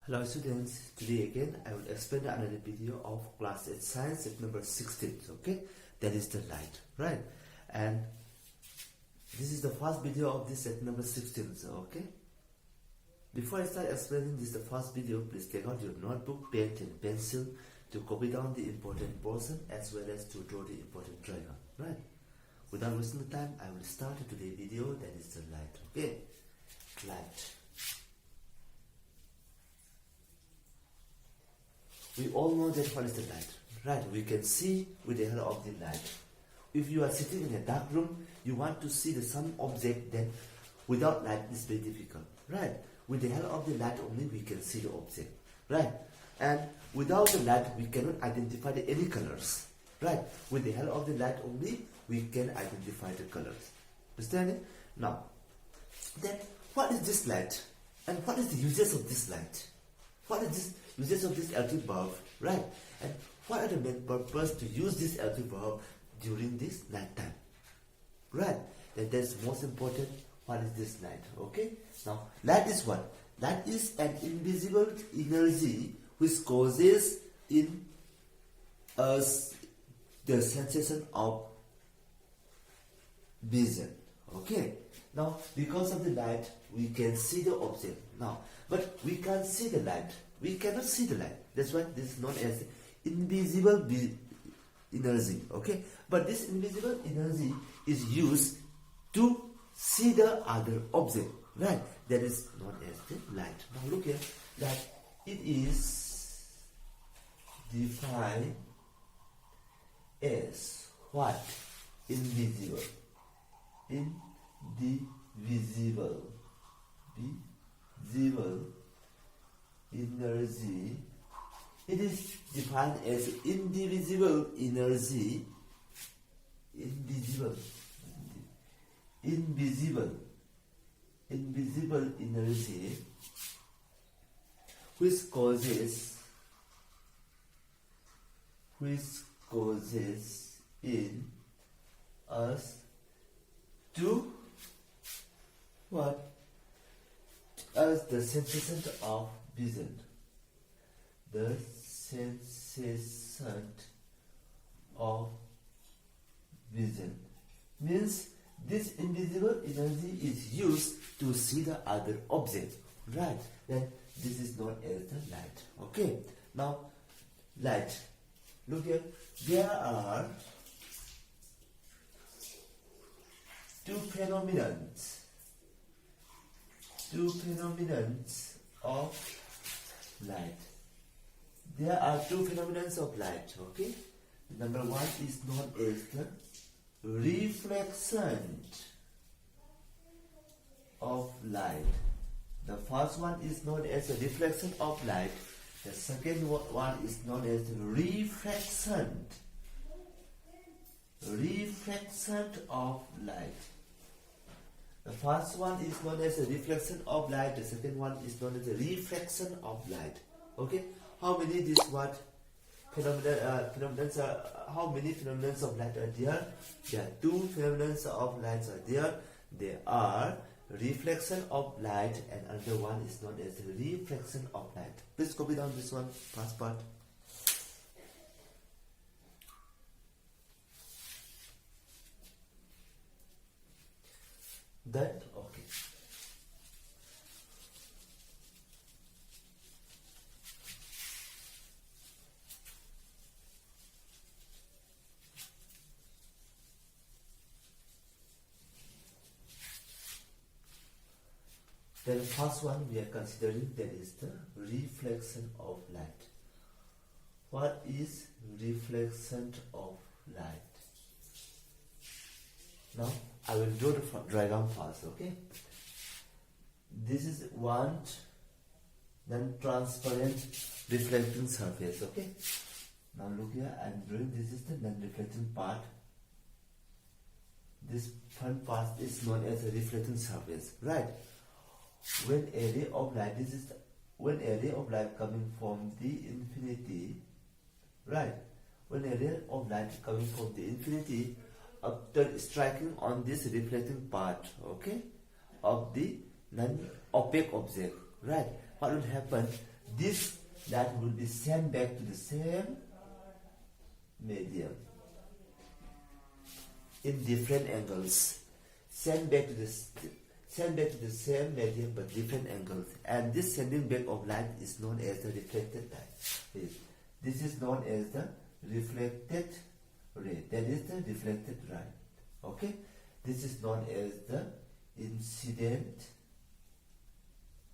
Hello students, today again I will explain another video of class 8 science at number 16, okay? That is the light, right? And this is the first video of this at number 16, okay? Before I start explaining this, the first video, please take out your notebook, pen and pencil to copy down the important portion as well as to draw the important diagram, right? Without wasting the time, I will start today's video, that is the light, okay? Light. We all know that what is the light, right? We can see with the help of the light. If you are sitting in a dark room, you want to see some object, then without light it's very difficult, right? With the help of the light only we can see the object, right? And without the light we cannot identify any colors, right? With the help of the light only we can identify the colors. Understand it? Now, then what is this light? And what is the uses of this light? What is this uses of this LED bulb, right? And what are the main purpose to use this LED bulb during this night time, right? Then that's most important. What is this light? Okay. Now, light is what? Light is an invisible energy which causes in us the sensation of vision. Okay. Now, because of the light, we can see the object. Now, but we can't see the light. We cannot see the light. That's why this is known as invisible energy. Okay, but this invisible energy is used to see the other object. Right? That is known as the light. Now look here. That it is defined as what? Invisible. Indivisible. Visible energy. It is defined as indivisible energy. Invisible energy which causes in us to what? As the sensation of vision. The sensation of vision means this invisible energy is used to see the other object, right? Then this is known as the light. Okay. Now, light. Look here. There are two phenomena of light. There are two phenomena of light, okay? Number one is known as the reflection of light. The first one is known as the reflection of light. The second one is known as refraction. Reflection of light. The first one is known as the reflection of light. The second one is known as the refraction of light. Okay? How many this what phenomena? How many phenomena of light are there? There are two phenomena of light are there. They are reflection of light and another one is known as the refraction of light. Please copy down this one, first part. That okay. Then the first one we are considering, that is the reflection of light. What is reflection of light? Now I will draw the diagram first, okay? This is one non-transparent reflecting surface, okay? Now look here, I am drawing, this is the non-reflecting part. This front part is known as a reflecting surface, right? When a ray of light, when a ray of light coming from the infinity, right? When a ray of light coming from the infinity, after striking on this reflecting part, okay, of the non-opaque object, right? What will happen? this light will be sent back to the same medium in different angles. Sent back to the same medium but different angles. And this sending back of light is known as the reflected light. This is known as the reflected ray. That is the reflected light. Okay? This is known as the incident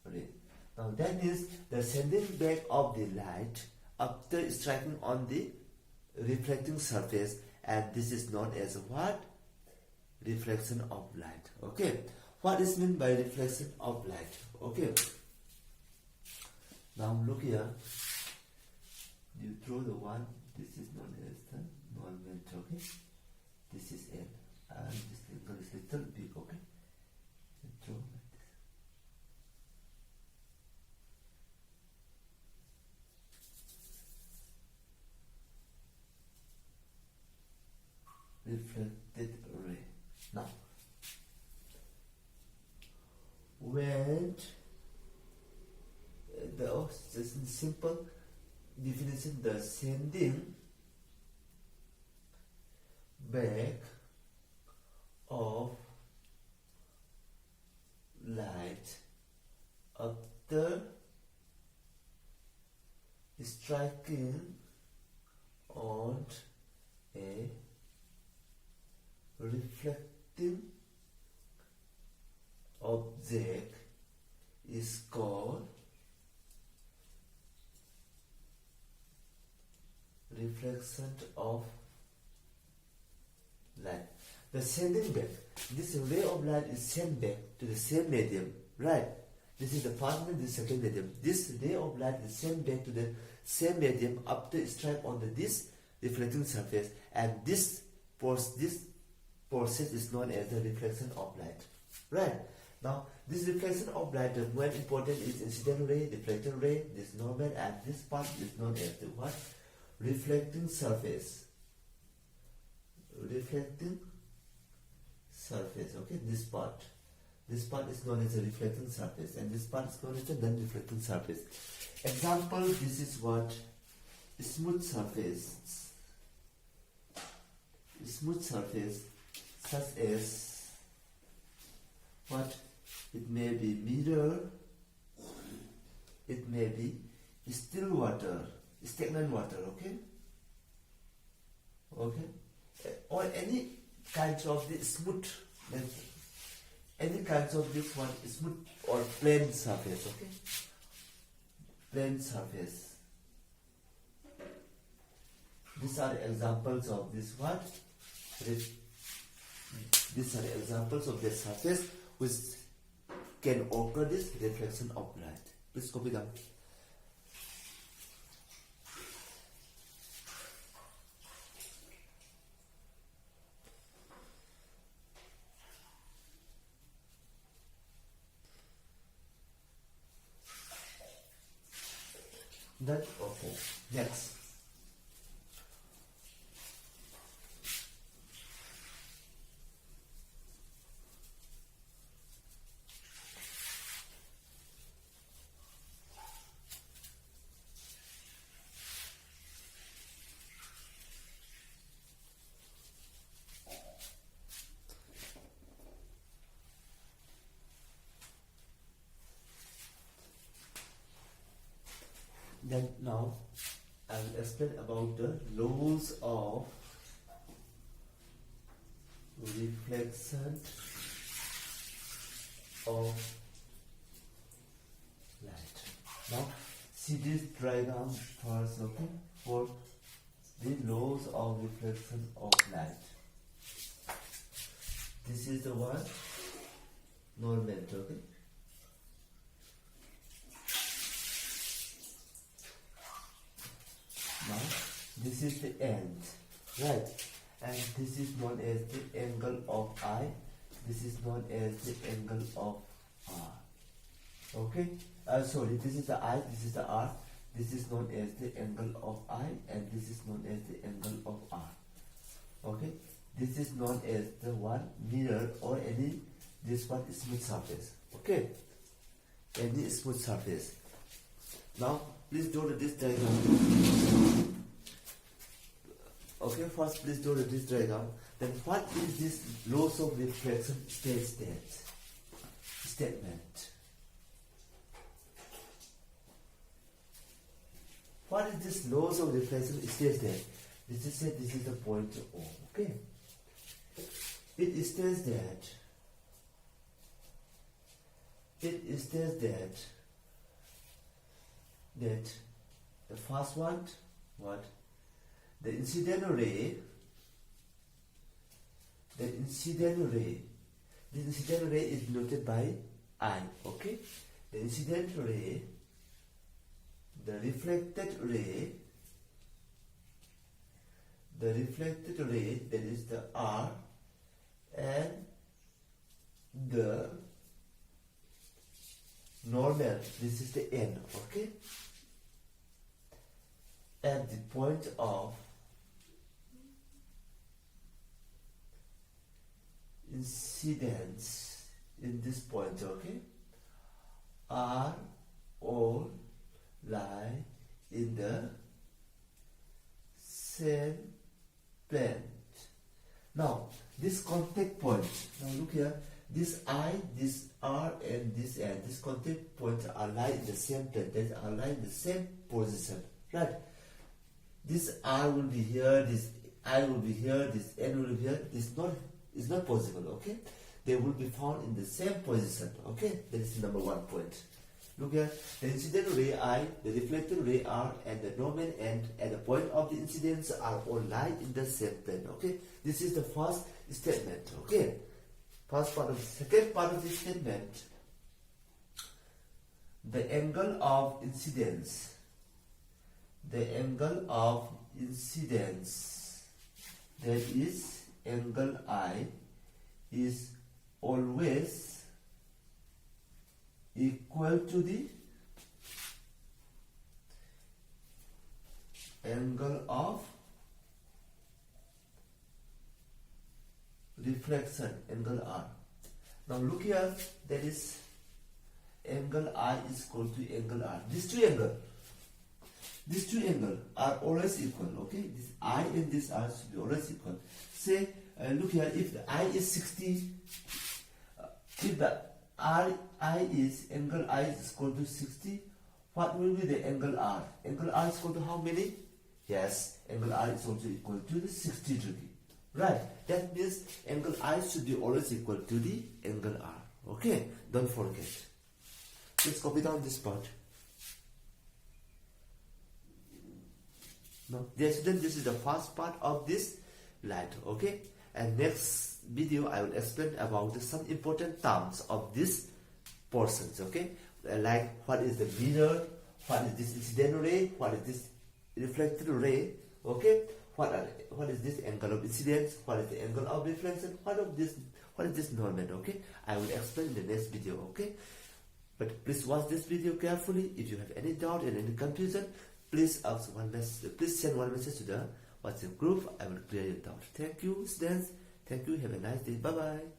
ray. Now that means the sending back of the light after striking on the reflecting surface, and this is known as what? Reflection of light. Okay? What is meant by reflection of light? Okay? Now look here. You draw the one. This is known as the normal. Okay? This is L, and this angle is little big. Okay? You draw like this. Reflected ray. Now, when just in simple definition, the sending back of light after striking on a reflecting object is called reflection of light. The sending back, this ray of light is sent back to the same medium, right? This is the first medium, this second medium. This ray of light is sent back to the same medium after strike on this reflecting surface, and this process is known as the reflection of light, right? Now, this reflection of light, the most important is incident ray, reflected ray, this normal, and this part is known as the what? Reflecting surface. Reflecting surface. Okay, this part is known as a reflecting surface, and this part is known as a non-reflecting surface. Example: this is what? Smooth surface. Smooth surface, such as what? It may be mirror, it may be still water, stagnant water. Okay, or any kinds of the smooth, any kinds of this one smooth or plain surface. Okay, plain surface. These are examples of this what? These are examples of the surface which can occur this reflection of light. Please copy them. That okay. Next. Then now I will explain about the laws of reflection of light. Now see this diagram first, okay, for the laws of reflection of light. This is the one normal, okay. Now, this is the end, right? And this is known as the angle of I. This is known as the angle of R. Okay? Sorry, this is the I, this is the R. This is known as the angle of I, and this is known as the angle of R. Okay? This is known as the one mirror or any, this one is smooth surface. Okay? Any smooth surface. Now please draw this diagram. Okay, first please draw this diagram. Then what is this laws of reflection statement? What is this laws of reflection statement? This is the point O. Okay. It states that the first one, what? The incident ray, this incident ray is denoted by I, okay? The incident ray, the reflected ray, that is the R, and the normal, this is the N, okay? At the point of incidence in this point, okay, are all lie in the same plane. Now this contact point, now look here, this I, this R and this N, this contact points are lie in the same plane, that are lie in the same position, right? This R will be here, this I will be here, this N will be here. This is not possible, okay? They will be found in the same position, okay? That is number 1 point. Look here, the incident ray I, the reflected ray R, and the normal end at the point of the incidence are all lie in the same plane, okay? This is the first statement, okay? First part of the second part of the statement, the angle of incidence, that is angle I, is always equal to the angle of reflection, angle R. Now look here, that is angle I is equal to angle R. These two angles are always equal, okay? This I and this R should be always equal. Say, look here, if the I is 60, if the angle I is equal to 60, what will be the angle R? Angle R is equal to how many? Yes, angle R is also equal to the 60 degree. Right, that means angle I should be always equal to the angle R. Okay, don't forget. Let's copy down this part. Now, this is the first part of this light. Okay, and next video I will explain about some important terms of these portions. Okay, like what is the mirror, what is this incident ray, what is this reflected ray. Okay, what is this angle of incidence, what is the angle of reflection, what is this normal. Okay, I will explain in the next video. Okay, but please watch this video carefully. If you have any doubt and any confusion, please ask one message. Please send one message to the WhatsApp group. I will clear your doubt. Thank you, students. Thank you. Have a nice day. Bye bye.